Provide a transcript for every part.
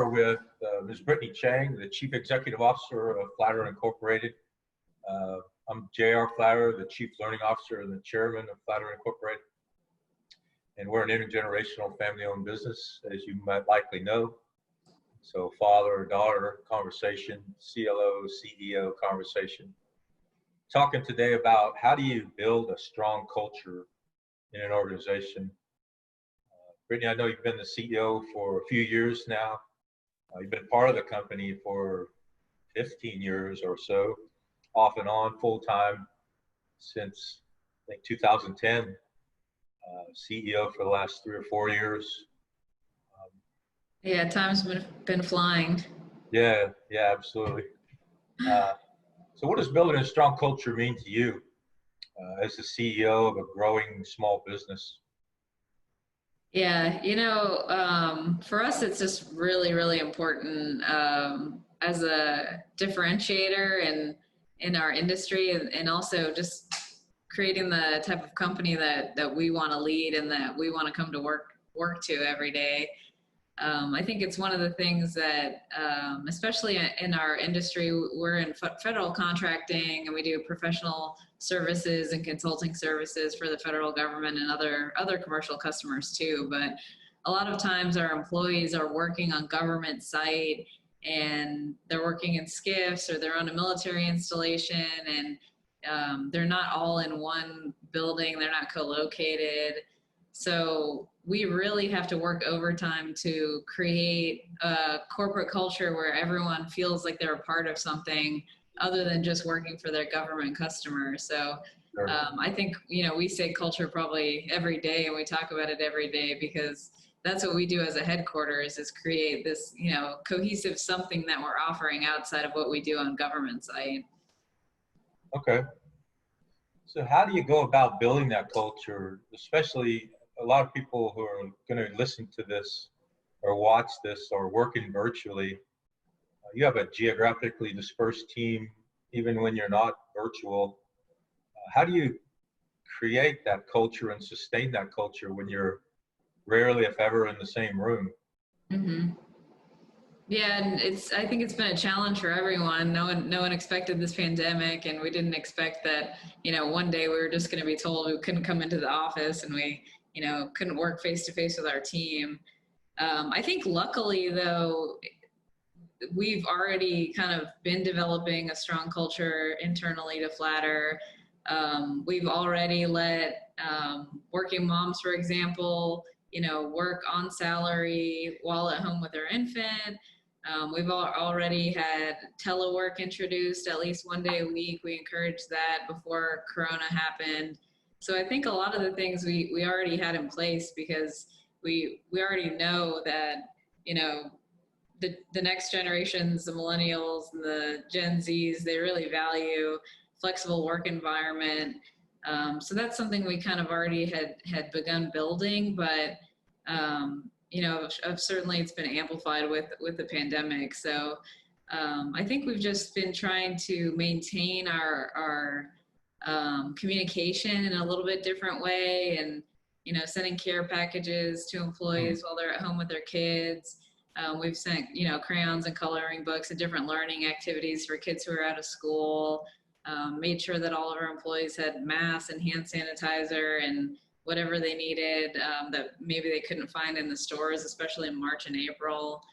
are with Ms. Brittany Chang, the Chief Executive Officer of Flatter Incorporated. I'm J.R. Flatter, the Chief Learning Officer and the Chairman of Flatter Incorporated. And we're an intergenerational family-owned business, as you might likely know. So father-daughter conversation, CLO, CEO conversation. Talking today about how do you build a strong culture in an organization. Brittany, I know you've been the CEO for a few years now. You've been part of the company for 15 years or so, off and on, full-time, since I think 2010. CEO for the last 3 or 4 years. Yeah, time's been flying. Yeah, absolutely. So what does building a strong culture mean to you as the CEO of a growing small business? Yeah, for us, it's just really, really important as a differentiator in our industry, and also just creating the type of company that we want to lead and that we want to come to work to every day. I think it's one of the things that, especially in our industry, we're in federal contracting, and we do professional services and consulting services for the federal government and other commercial customers too. But a lot of times our employees are working on government site, and they're working in SCIFs, or they're on a military installation, and they're not all in one building. They're not co-located. So we really have to work overtime to create a corporate culture where everyone feels like they're a part of something other than just working for their government customers. So Sure. I think, we say culture probably every day, and we talk about it every day, because that's what we do as a headquarters, is create this, cohesive something that we're offering outside of what we do on government site. Okay. So how do you go about building that culture, especially a lot of people who are going to listen to this or watch this or working virtually? You have a geographically dispersed team, even when you're not virtual. How do you create that culture and sustain that culture when you're rarely, if ever, in the same room? Mm-hmm. Yeah, and I think it's been a challenge for everyone. No one expected this pandemic, and we didn't expect that, one day we were just going to be told we couldn't come into the office, and we, couldn't work face to face with our team. I think luckily, though, we've already kind of been developing a strong culture internally to Flatter. We've already let working moms, for example, work on salary while at home with their infant. We've already had telework introduced at least one day a week. We encouraged that before Corona happened. So I think a lot of the things we already had in place, because we already know that, the next generations, the millennials and the Gen Zs, they really value flexible work environment. So that's something we kind of already had begun building, but certainly it's been amplified with the pandemic. So I think we've just been trying to maintain our communication in a little bit different way, and sending care packages to employees while they're at home with their kids. We've sent crayons and coloring books and different learning activities for kids who are out of school. Made sure that all of our employees had masks and hand sanitizer and whatever they needed that maybe they couldn't find in the stores, especially in March and April.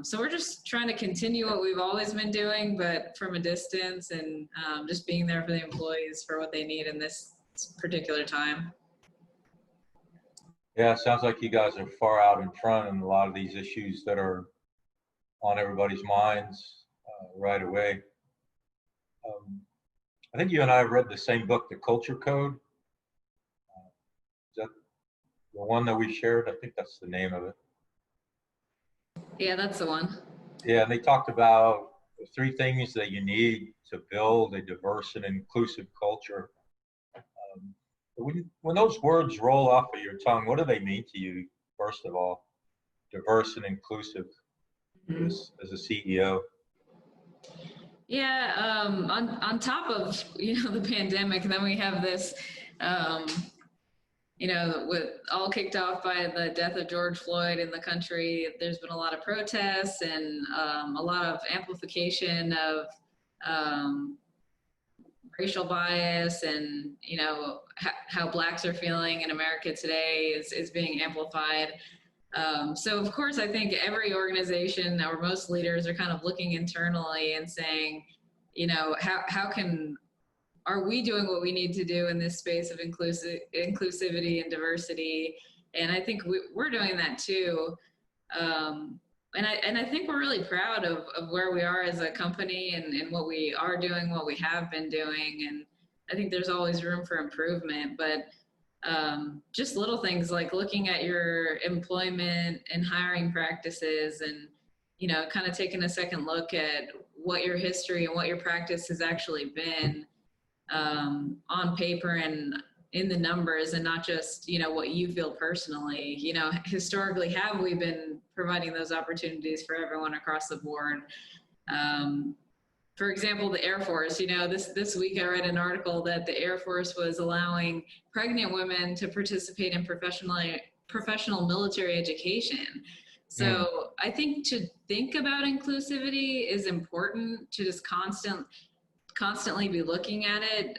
So we're just trying to continue what we've always been doing, but from a distance, and just being there for the employees for what they need in this particular time. Yeah, it sounds like you guys are far out in front in a lot of these issues that are on everybody's minds right away. I think you and I have read the same book, The Culture Code. Is that the one that we shared? I think that's the name of it. Yeah, that's the one. Yeah, and they talked about the 3 things that you need to build a diverse and inclusive culture. When those words roll off of your tongue, what do they mean to you, first of all? Diverse and inclusive as a CEO. Yeah, on top of the pandemic, then we have this you know, with all kicked off by the death of George Floyd in the country, there's been a lot of protests and a lot of amplification of um, racial bias, and you know how blacks are feeling in America today is being amplified. So of course, I think every organization or most leaders are kind of looking internally and saying, you know, how can are we doing what we need to do in this space of inclusivity and diversity? And I think we're doing that too. And I think we're really proud of where we are as a company, and what we are doing, what we have been doing. And I think there's always room for improvement, but just little things like looking at your employment and hiring practices, and you know, kind of taking a second look at what your history and what your practice has actually been on paper and in the numbers, and not just, you know, what you feel personally. You know, historically, have we been providing those opportunities for everyone across the board? For example, the Air Force, you know, this week I read an article that the Air Force was allowing pregnant women to participate in professional military education. So I think to think about inclusivity is important, to just constantly be looking at it,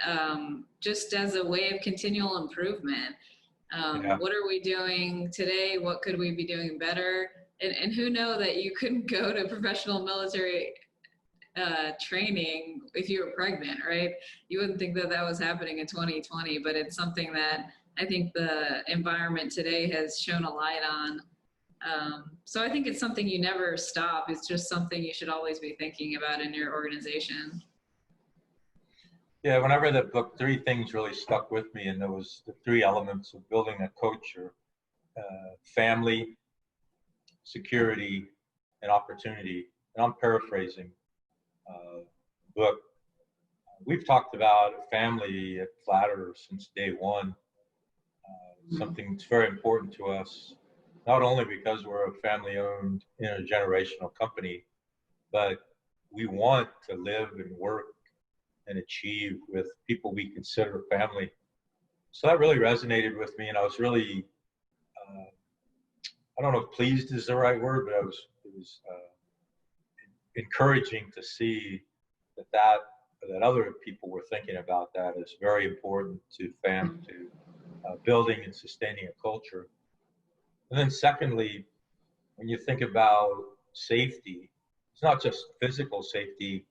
just as a way of continual improvement. Yeah. What are we doing today? What could we be doing better? And who know that you couldn't go to professional military training if you were pregnant, right? You wouldn't think that that was happening in 2020, but it's something that I think the environment today has shown a light on. So I think it's something you never stop. It's just something you should always be thinking about in your organization. Yeah, when I read that book, three things really stuck with me, and there was the three elements of building a culture: family, security, and opportunity. And I'm paraphrasing the book. We've talked about family at Flatterer since day one. Something that's very important to us, not only because we're a family-owned intergenerational company, but we want to live and work and achieve with people we consider family. So that really resonated with me, and I was really, I don't know if pleased is the right word, but it was encouraging to see that other people were thinking about that as very important to building and sustaining a culture. And then secondly, when you think about safety, it's not just physical safety,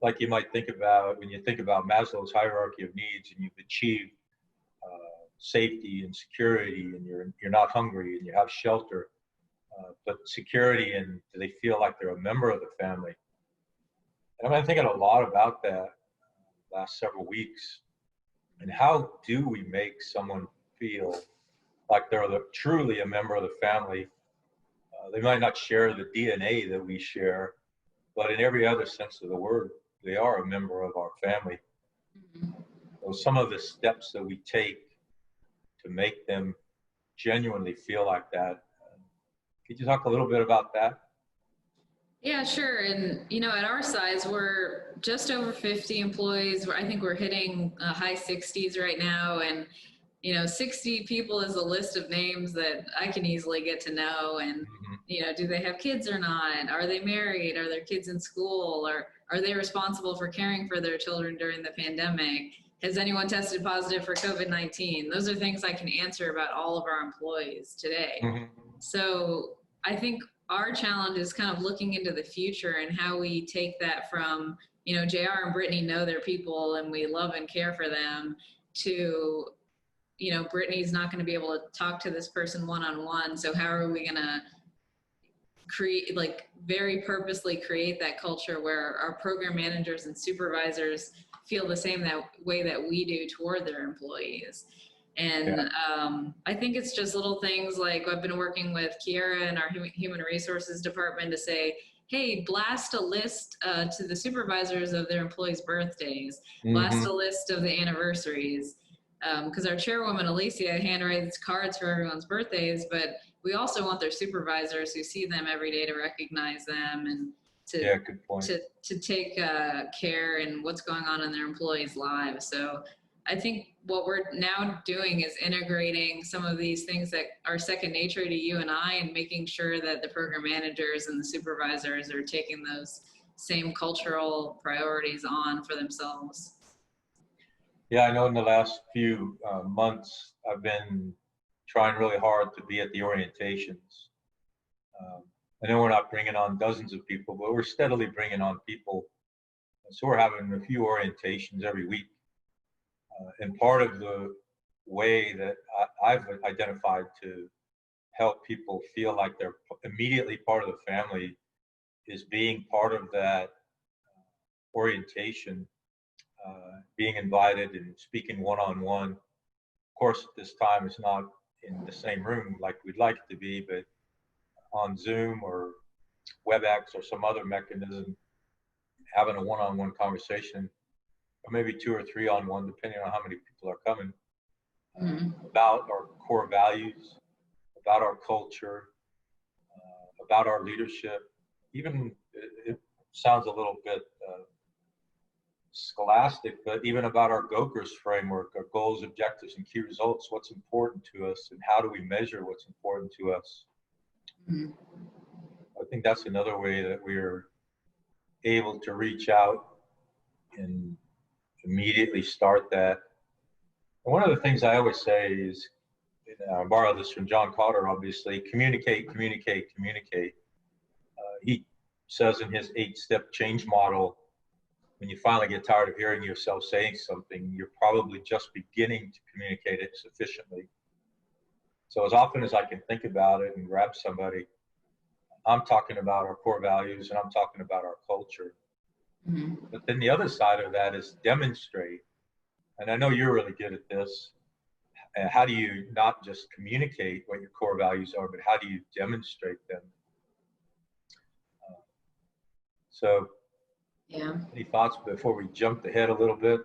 like you might think about when you think about Maslow's hierarchy of needs, and you've achieved safety and security, and you're not hungry and you have shelter, but security, and do they feel like they're a member of the family? And I've been thinking a lot about that last several weeks, and how do we make someone feel like they're truly a member of the family? They might not share the DNA that we share, but in every other sense of the word, they are a member of our family. So some of the steps that we take to make them genuinely feel like that. Could you talk a little bit about that? Yeah, sure. And, you know, at our size, we're just over 50 employees. I think we're hitting high 60s right now. And, you know, 60 people is a list of names that I can easily get to know. And, you know, do they have kids or not? Are they married? Are their kids in school? Or are they responsible for caring for their children during the pandemic? Has anyone tested positive for COVID-19? Those are things I can answer about all of our employees today. So I think our challenge is kind of looking into the future and how we take that from, you know, JR and Brittany know their people and we love and care for them, to, you know, Brittany's not going to be able to talk to this person one-on-one. So how are we going to create, like, very purposely create that culture where our program managers and supervisors feel the same way that we do toward their employees? And I think it's just little things like I've been working with Kiera and our human resources department to say, hey, blast a list to the supervisors of their employees' birthdays, blast a list of the anniversaries. Because our chairwoman, Alicia, handwrites cards for everyone's birthdays, but we also want their supervisors who see them every day to recognize them and to take care in what's going on in their employees' lives. So I think what we're now doing is integrating some of these things that are second nature to you and I, and making sure that the program managers and the supervisors are taking those same cultural priorities on for themselves. Yeah, I know in the last few months, I've been trying really hard to be at the orientations. Um, I know we're not bringing on dozens of people, but we're steadily bringing on people. So we're having a few orientations every week. And part of the way that I've identified to help people feel like they're immediately part of the family is being part of that orientation, being invited and speaking one-on-one. Of course, at this time it's not in the same room like we'd like it to be, but on Zoom or WebEx or some other mechanism, having a one-on-one conversation, or maybe two or three on one, depending on how many people are coming, about our core values, about our culture, about our leadership. Even it sounds a little bit scholastic, but even about our GOKRS framework, our goals, objectives, and key results, what's important to us, and how do we measure what's important to us. I think that's another way that we're able to reach out and immediately start that. And one of the things I always say is, I borrow this from John Cotter, obviously, communicate, communicate, communicate. He says in his 8-step change model, when you finally get tired of hearing yourself saying something, you're probably just beginning to communicate it sufficiently. So as often as I can think about it and grab somebody, I'm talking about our core values and I'm talking about our culture. But then the other side of that is demonstrate. And I know you're really good at this. How do you not just communicate what your core values are, but how do you demonstrate them? So, Yeah. any thoughts before we jump ahead a little bit?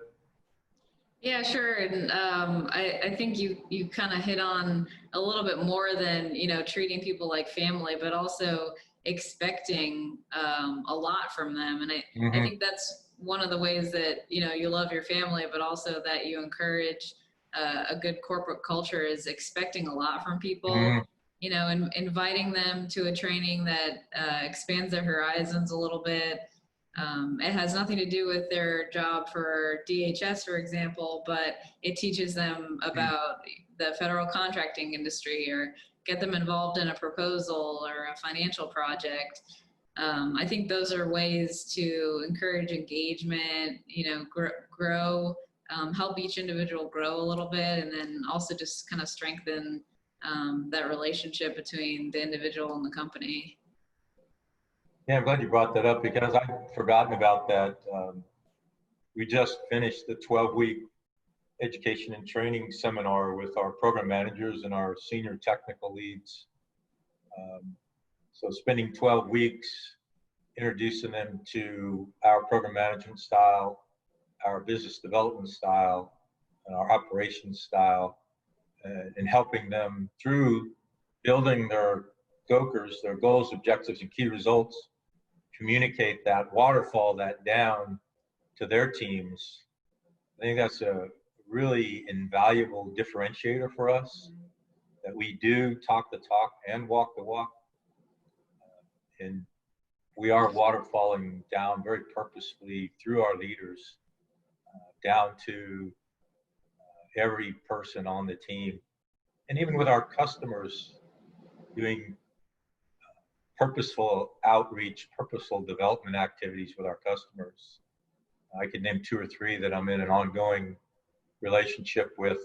Yeah, sure. And I think you kind of hit on a little bit more than, treating people like family, but also expecting a lot from them. And I think that's one of the ways that, you love your family, but also that you encourage a good corporate culture is expecting a lot from people, and inviting them to a training that expands their horizons a little bit. It has nothing to do with their job for DHS, for example, but it teaches them about the federal contracting industry, or get them involved in a proposal or a financial project. I think those are ways to encourage engagement, grow, help each individual grow a little bit, and then also just kind of strengthen that relationship between the individual and the company. Yeah, I'm glad you brought that up because I'd forgotten about that. We just finished the 12-week education and training seminar with our program managers and our senior technical leads. So spending 12 weeks introducing them to our program management style, our business development style, and our operations style, and helping them through building their GOKRS, their goals, objectives, and key results, communicate that, waterfall that down to their teams. I think that's a really invaluable differentiator for us, that we do talk the talk and walk the walk. And we are waterfalling down very purposefully through our leaders down to every person on the team. And even with our customers, doing purposeful outreach, purposeful development activities with our customers. I could name 2 or 3 that I'm in an ongoing relationship with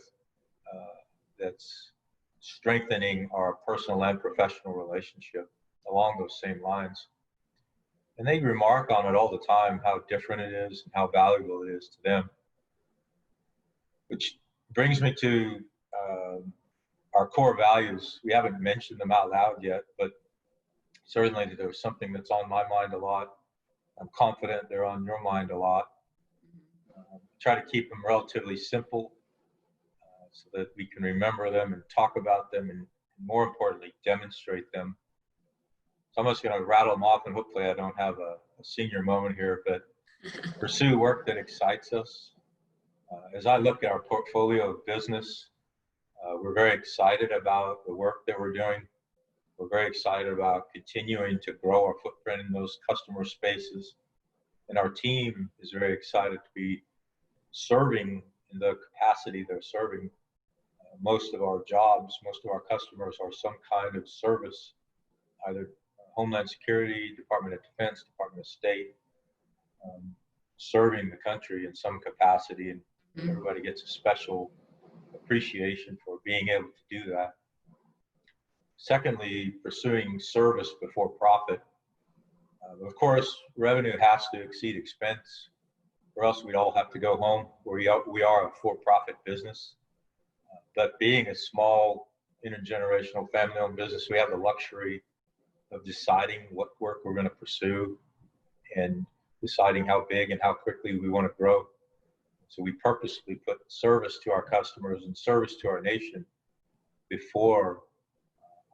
that's strengthening our personal and professional relationship along those same lines. And they remark on it all the time, how different it is and how valuable it is to them. Which brings me to our core values. We haven't mentioned them out loud yet, but certainly there's something that's on my mind a lot. I'm confident they're on your mind a lot. Try to keep them relatively simple so that we can remember them and talk about them, and more importantly, demonstrate them. So I'm just going to rattle them off, and hopefully I don't have a senior moment here, but pursue work that excites us, As I look at our portfolio of business, we're very excited about the work that we're doing. We're very excited about continuing to grow our footprint in those customer spaces. And our team is very excited to be serving in the capacity they're serving. Most of our jobs, most of our customers are some kind of service, either Homeland Security, Department of Defense, Department of State, serving the country in some capacity. And everybody gets a special appreciation for being able to do that. Secondly, pursuing service before profit. Of course, revenue has to exceed expense, or else we'd all have to go home. We are a for-profit business. But being a small, intergenerational, family-owned business, we have the luxury of deciding what work we're going to pursue and deciding how big and how quickly we want to grow. So we purposely put service to our customers and service to our nation before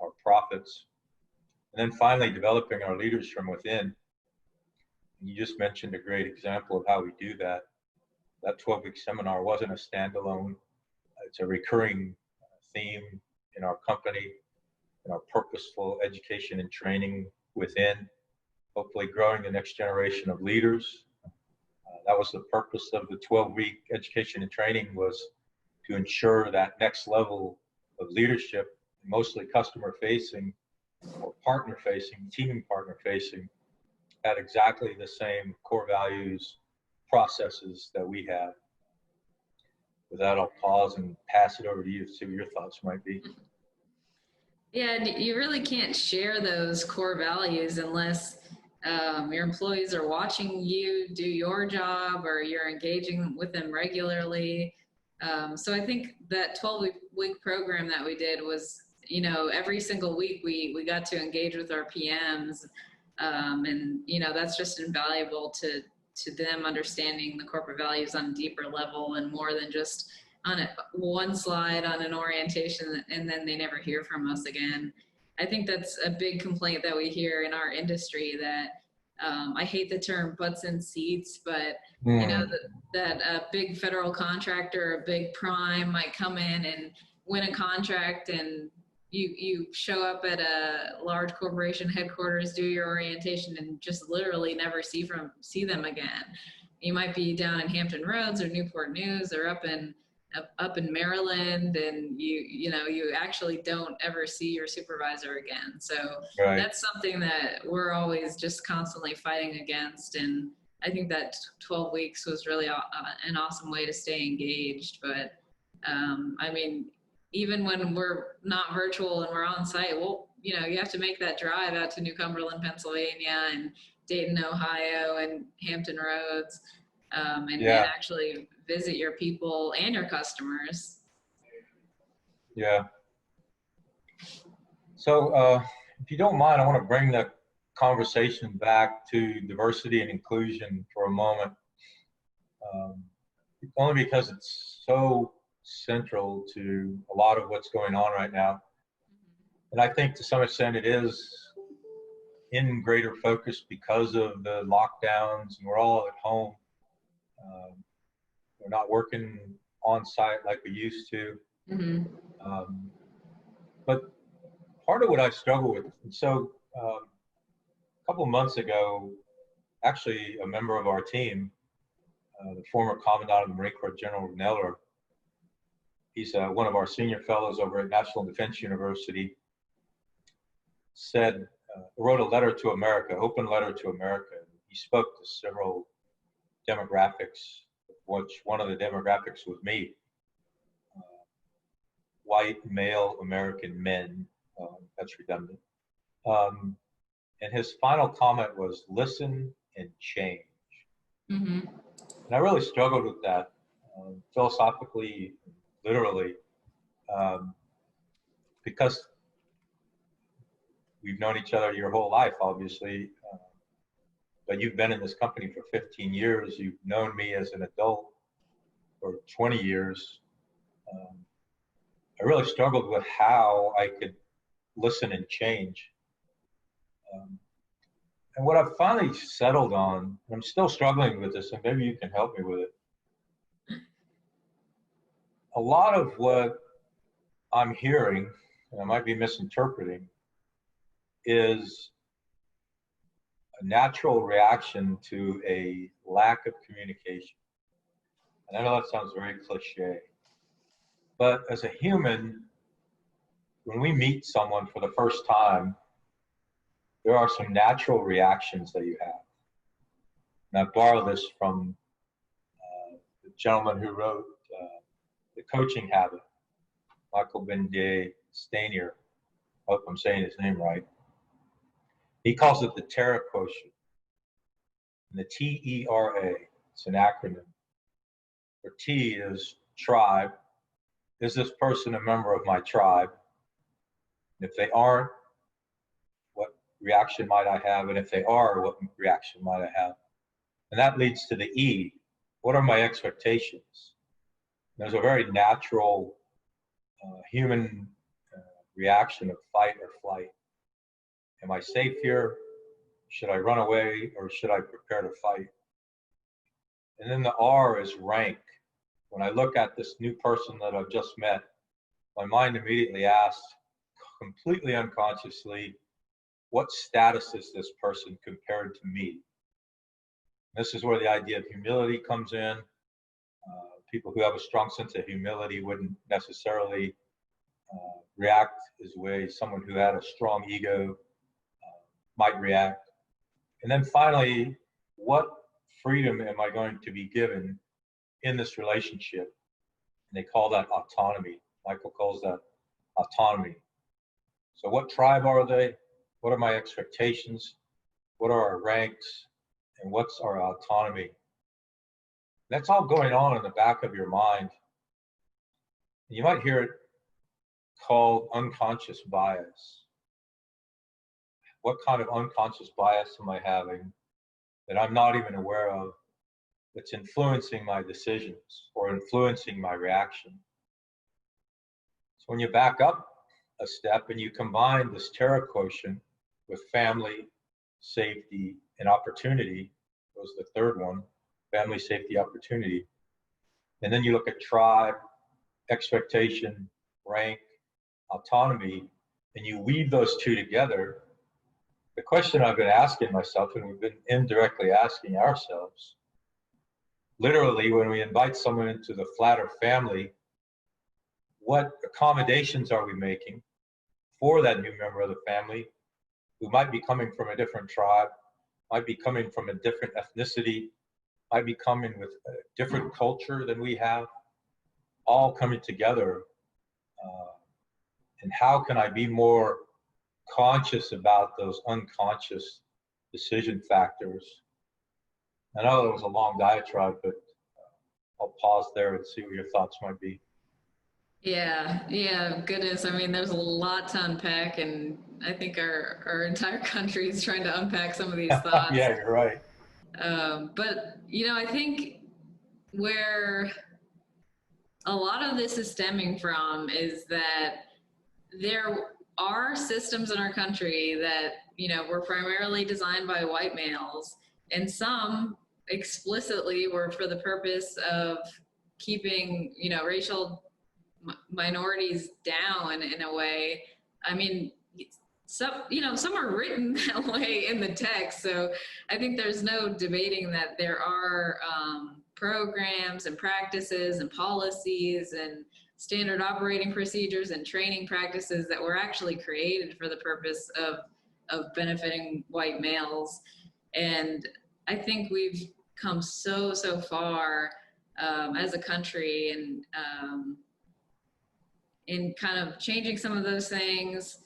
our profits. And then finally, developing our leaders from within. You just mentioned a great example of how we do that. That 12-week seminar wasn't a standalone. It's a recurring theme in our company, in our purposeful education and training within, hopefully growing the next generation of leaders. That was the purpose of the 12-week education and training, was to ensure that next level of leadership, mostly customer facing or partner facing, team partner facing, had exactly the same core values, processes that we have. With that, I'll pause and pass it over to you to see what your thoughts might be. Yeah, and you really can't share those core values unless your employees are watching you do your job or you're engaging with them regularly. So I think that 12-week program that we did was, every single week we got to engage with our PMs. And, that's just invaluable to them understanding the corporate values on a deeper level and more than just on one slide on an orientation and then they never hear from us again. I think that's a big complaint that we hear in our industry, that I hate the term butts in seats, but that a big federal contractor, a big prime might come in and win a contract, and you show up at a large corporation headquarters, do your orientation, and just literally never see them again. You might be down in Hampton Roads or Newport News or up in Maryland, and you actually don't ever see your supervisor again. So Right. That's something that we're always just constantly fighting against. And I think that 12 weeks was really an awesome way to stay engaged. But even when we're not virtual and we're on site, you have to make that drive out to New Cumberland, Pennsylvania, and Dayton, Ohio, and Hampton Roads, and actually visit your people and your customers. Yeah. So if you don't mind, I want to bring the conversation back to diversity and inclusion for a moment, only because it's so central to a lot of what's going on right now. And I think to some extent it is in greater focus because of the lockdowns, and we're all at home. We're not working on site like we used to. Mm-hmm. But part of what I struggle with, and so a couple of months ago, actually a member of our team, the former Commandant of the Marine Corps, General Neller, he's one of our senior fellows over at National Defense University, wrote a letter to America, open letter to America. He spoke to several demographics, which one of the demographics was me. White, male American men, that's redundant. And his final comment was, listen and change. Mm-hmm. And I really struggled with that, philosophically, literally, because we've known each other your whole life, obviously, but you've been in this company for 15 years. You've known me as an adult for 20 years. I really struggled with how I could listen and change. And what I've finally settled on, and I'm still struggling with this, and maybe you can help me with it, a lot of what I'm hearing, and I might be misinterpreting, is a natural reaction to a lack of communication. And I know that sounds very cliche, but as a human, when we meet someone for the first time, there are some natural reactions that you have. And I borrow this from the gentleman who wrote The Coaching Habit, Michael Bendit Stanier. I hope I'm saying his name right. He calls it the Terra quotient. And the TERA, it's an acronym. Where T is tribe. Is this person a member of my tribe? And if they aren't, what reaction might I have? And if they are, what reaction might I have? And that leads to the E. What are my expectations? There's a very natural human reaction of fight or flight. Am I safe here? Should I run away or should I prepare to fight? And then the R is rank. When I look at this new person that I've just met, my mind immediately asks, completely unconsciously, what status is this person compared to me? This is where the idea of humility comes in. People who have a strong sense of humility wouldn't necessarily react as way someone who had a strong ego might react. And then finally, what freedom am I going to be given in this relationship? And they call that autonomy. Michael calls that autonomy. So what tribe are they? What are my expectations? What are our ranks? And what's our autonomy? That's all going on in the back of your mind. You might hear it called unconscious bias. What kind of unconscious bias am I having that I'm not even aware of that's influencing my decisions or influencing my reaction? So when you back up a step and you combine this Terra quotient with family, safety, and opportunity, was the third one, family, safety, opportunity. And then you look at tribe, expectation, rank, autonomy, and you weave those two together. The question I've been asking myself, and we've been indirectly asking ourselves, literally when we invite someone into the Flatter family, what accommodations are we making for that new member of the family who might be coming from a different tribe, might be coming from a different ethnicity, might be coming with a different culture than we have, all coming together. And how can I be more conscious about those unconscious decision factors? I know it was a long diatribe, but I'll pause there and see what your thoughts might be. Yeah, goodness. I mean, there's a lot to unpack, and I think our entire country is trying to unpack some of these thoughts. Yeah, you're right. But, I think where a lot of this is stemming from is that there are systems in our country that, were primarily designed by white males, and some explicitly were for the purpose of keeping, racial minorities down in a way. I mean, some are written that way in the text. So I think there's no debating that there are programs and practices and policies and standard operating procedures and training practices that were actually created for the purpose of benefiting white males. And I think we've come so far as a country and in kind of changing some of those things.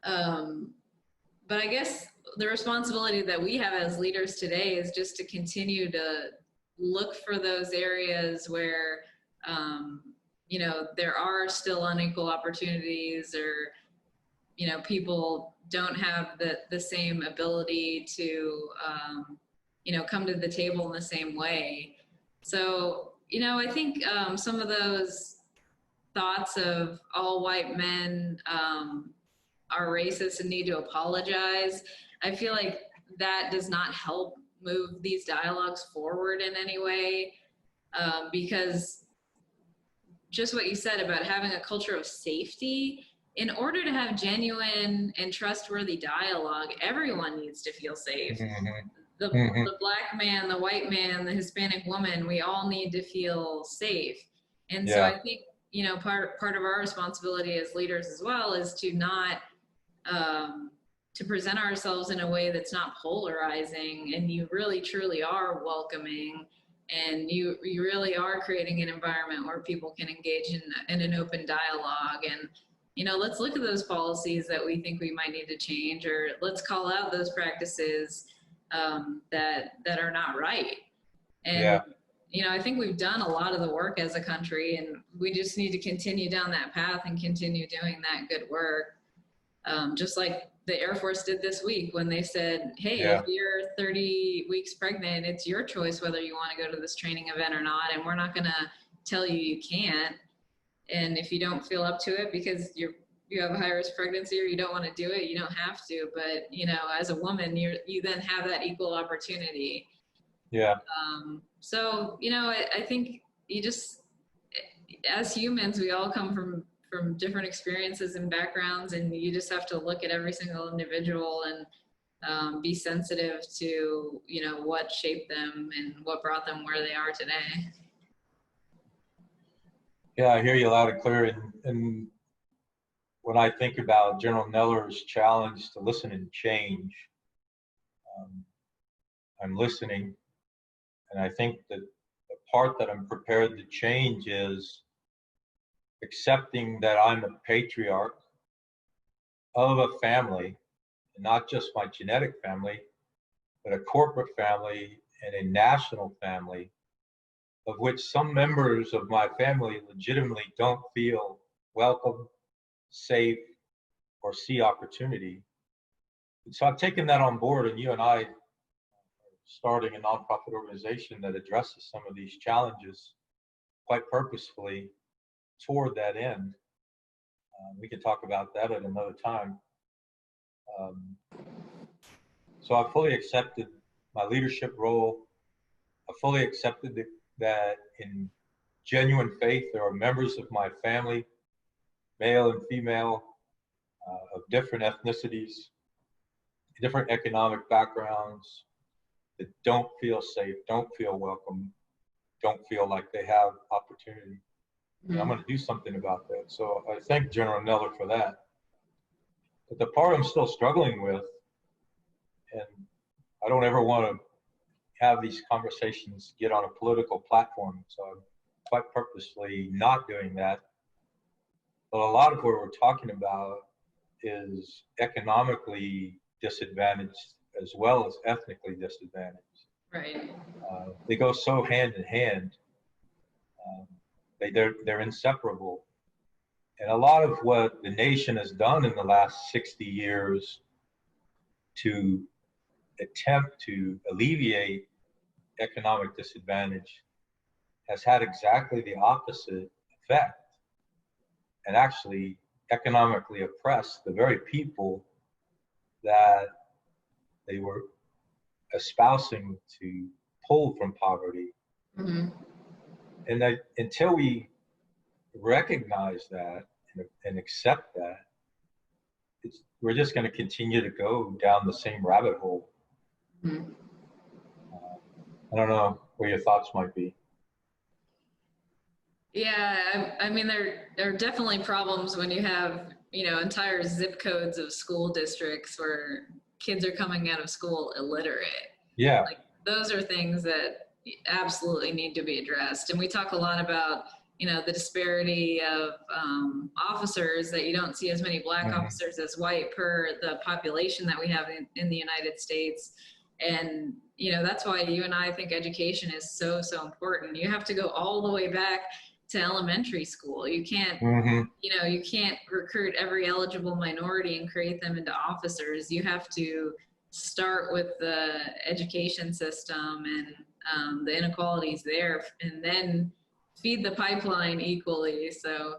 But I guess the responsibility that we have as leaders today is just to continue to look for those areas where, there are still unequal opportunities, or, people don't have the same ability to, come to the table in the same way. So, I think some of those thoughts of all white men are racist and need to apologize, I feel like that does not help move these dialogues forward in any way, because just what you said about having a culture of safety. In order to have genuine and trustworthy dialogue, everyone needs to feel safe. Hmm. Hmm. The black man, the white man, the Hispanic woman, we all need to feel safe. And so Yeah, I think, part of our responsibility as leaders as well is to not, um, to present ourselves in a way that's not polarizing, and you really truly are welcoming, and you really are creating an environment where people can engage in an open dialogue. And let's look at those policies that we think we might need to change, or let's call out those practices that are not right. And yeah, I think we've done a lot of the work as a country, and we just need to continue down that path and continue doing that good work. Just like the Air Force did this week when they said, hey, if yeah, you're 30 weeks pregnant, it's your choice whether you want to go to this training event or not. And we're not going to tell you you can't. And if you don't feel up to it because you have a high risk pregnancy or you don't want to do it, you don't have to. But, as a woman, you then have that equal opportunity. yeah, I think you just, as humans, we all come from different experiences and backgrounds, and you just have to look at every single individual and be sensitive to what shaped them and what brought them where they are today. yeah. I hear you loud and clear. And when I think about General Neller's challenge to listen and change, um, I'm listening, and I think that the part that I'm prepared to change is accepting that I'm a patriarch of a family, and not just my genetic family, but a corporate family and a national family, of which some members of my family legitimately don't feel welcome, safe, or see opportunity. And so I've taken that on board, and you and I are starting a nonprofit organization that addresses some of these challenges quite purposefully toward that end. We can talk about that at another time. Um, so I fully accepted my leadership role. I fully accepted that in genuine faith, there are members of my family, male and female, of different ethnicities, different economic backgrounds, that don't feel safe, don't feel welcome, don't feel like they have opportunity. And I'm Mm-hmm. going to do something about that. So I thank General Neller for that. But the part I'm still struggling with, and I don't ever want to have these conversations get on a political platform, so I'm quite purposely not doing that. But a lot of what we're talking about is economically disadvantaged as well as ethnically disadvantaged. Right. They go so hand in hand. Um, they're inseparable. And a lot of what the nation has done in the last 60 years to attempt to alleviate economic disadvantage has had exactly the opposite effect, and actually economically oppressed the very people that they were espousing to pull from poverty. Mm-hmm. And that until we recognize that and accept that, we're just going to continue to go down the same rabbit hole. Mm-hmm. I don't know where your thoughts might be. Yeah, I mean, there are definitely problems when you have, entire zip codes of school districts where kids are coming out of school illiterate. Yeah. Like, those are things that absolutely need to be addressed. And we talk a lot about, the disparity of officers, that you don't see as many black Mm-hmm. officers as white per the population that we have in the United States. And, that's why you and I think education is so, so important. You have to go all the way back to elementary school. You can't, Mm-hmm. you can't recruit every eligible minority and create them into officers. You have to start with the education system and the inequalities there, and then feed the pipeline equally. So,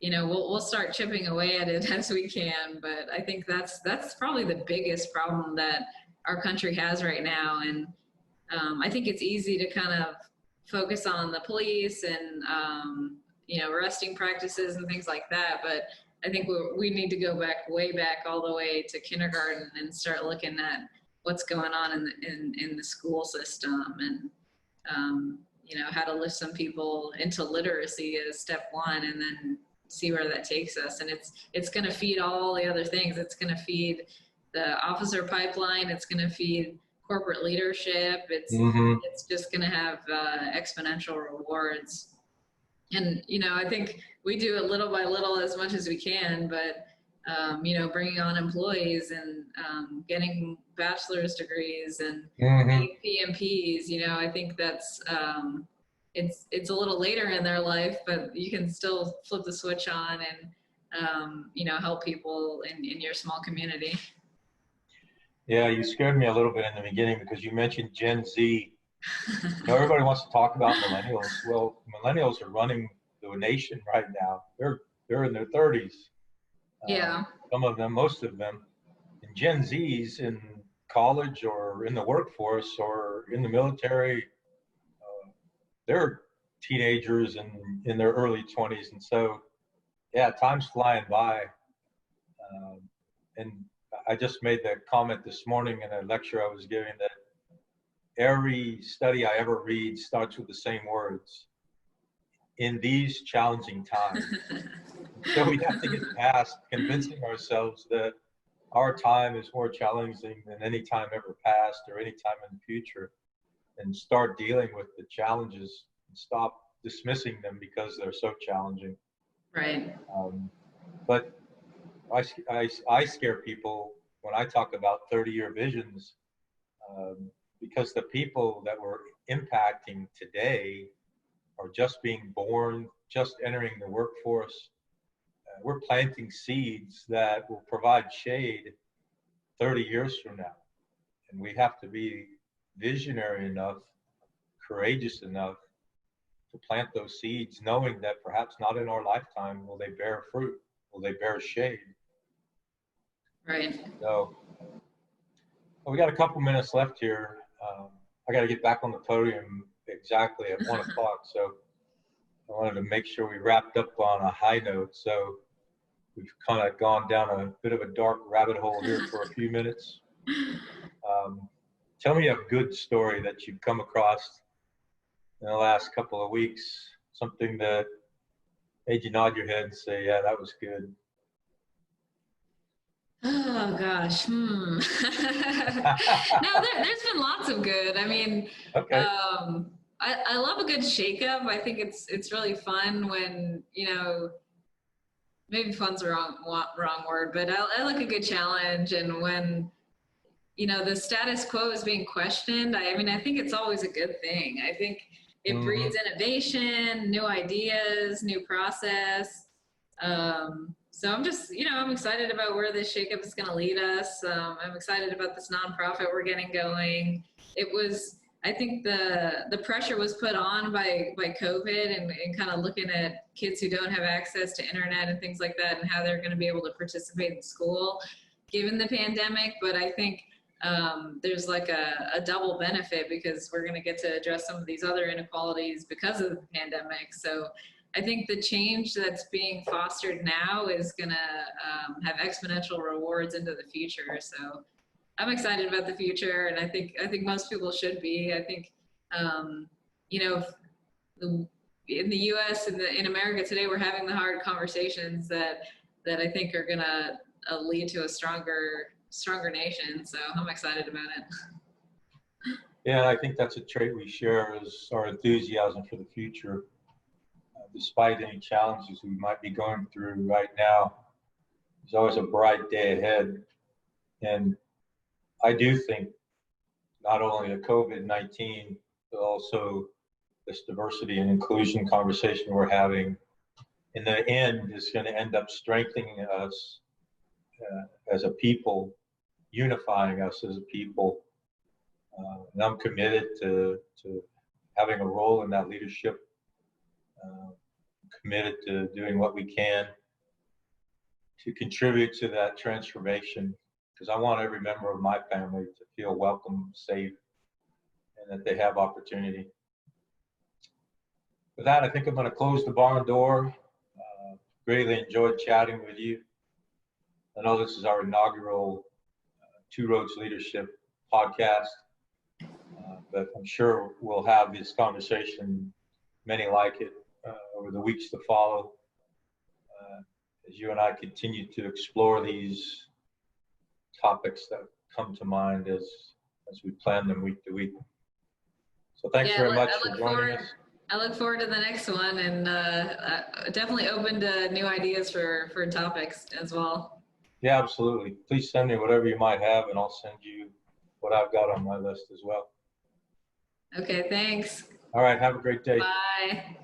we'll start chipping away at it as we can. But I think that's probably the biggest problem that our country has right now. And I think it's easy to kind of focus on the police and resting practices and things like that. But I think we need to go back, way back, all the way to kindergarten and start looking at what's going on in the school system, and how to lift some people into literacy as step one, and then see where that takes us. And it's going to feed all the other things. It's going to feed the officer pipeline. It's going to feed corporate leadership. It's just going to have exponential rewards. And I think we do it little by little, as much as we can, but bringing on employees and getting bachelor's degrees and PMPs, I think that's it's a little later in their life, but you can still flip the switch on and help people in your small community. Yeah, you scared me a little bit in the beginning because you mentioned Gen Z. Everybody wants to talk about millennials. Well, millennials are running the nation right now. They're in their 30s. Yeah. Some of them, most of them. And Gen Zs in college or in the workforce or in the military, they're teenagers and in their early 20s. And so, yeah, time's flying by. And I just made the comment this morning in a lecture I was giving that every study I ever read starts with the same words: in these challenging times. So we have to get past convincing ourselves that our time is more challenging than any time ever past or any time in the future, and start dealing with the challenges and stop dismissing them because they're so challenging. Right. But I scare people when I talk about 30-year visions, because the people that we're impacting today are just being born, just entering the workforce. We're planting seeds that will provide shade 30 years from now. And we have to be visionary enough, courageous enough to plant those seeds, knowing that perhaps not in our lifetime will they bear fruit, will they bear shade. Right. So we got a couple minutes left here. I got to get back on the podium exactly at 1 o'clock. So I wanted to make sure we wrapped up on a high note. So we've kind of gone down a bit of a dark rabbit hole here for a few minutes. Tell me a good story that you've come across in the last couple of weeks, something that made you nod your head and say, yeah, that was good. Oh gosh. No, there's been lots of good. I mean, Okay. I love a good shakeup. I think it's really fun when, maybe fun's the wrong word, but I like a good challenge. And when, the status quo is being questioned, I think it's always a good thing. I think it breeds innovation, new ideas, new process. So I'm just, I'm excited about where this shakeup is going to lead us. I'm excited about this nonprofit we're getting going. I think the pressure was put on by COVID and kind of looking at kids who don't have access to internet and things like that, and how they're going to be able to participate in school given the pandemic. But I think there's like a double benefit, because we're going to get to address some of these other inequalities because of the pandemic. So I think the change that's being fostered now is going to have exponential rewards into the future. So I'm excited about the future, and I think most people should be. I think, in the U.S. and in America today, we're having the hard conversations that I think are going to lead to a stronger nation. So I'm excited about it. Yeah, I think that's a trait we share, is our enthusiasm for the future. Despite any challenges we might be going through right now, there's always a bright day ahead. And I do think not only the COVID-19, but also this diversity and inclusion conversation we're having, in the end, is going to end up strengthening us as a people, unifying us as a people. And I'm committed to having a role in that leadership. Committed to doing what we can to contribute to that transformation, because I want every member of my family to feel welcome, safe, and that they have opportunity. with that, I think I'm going to close the barn door. Greatly enjoyed chatting with you. I know this is our inaugural Two Roads Leadership podcast, but I'm sure we'll have this conversation, many like it, over the weeks to follow, as you and I continue to explore these topics that come to mind as we plan them week to week. So thanks very much for joining us. I look forward to the next one, and definitely open to new ideas for topics as well. Yeah, absolutely. Please send me whatever you might have, and I'll send you what I've got on my list as well. Okay, thanks. All right, have a great day. Bye.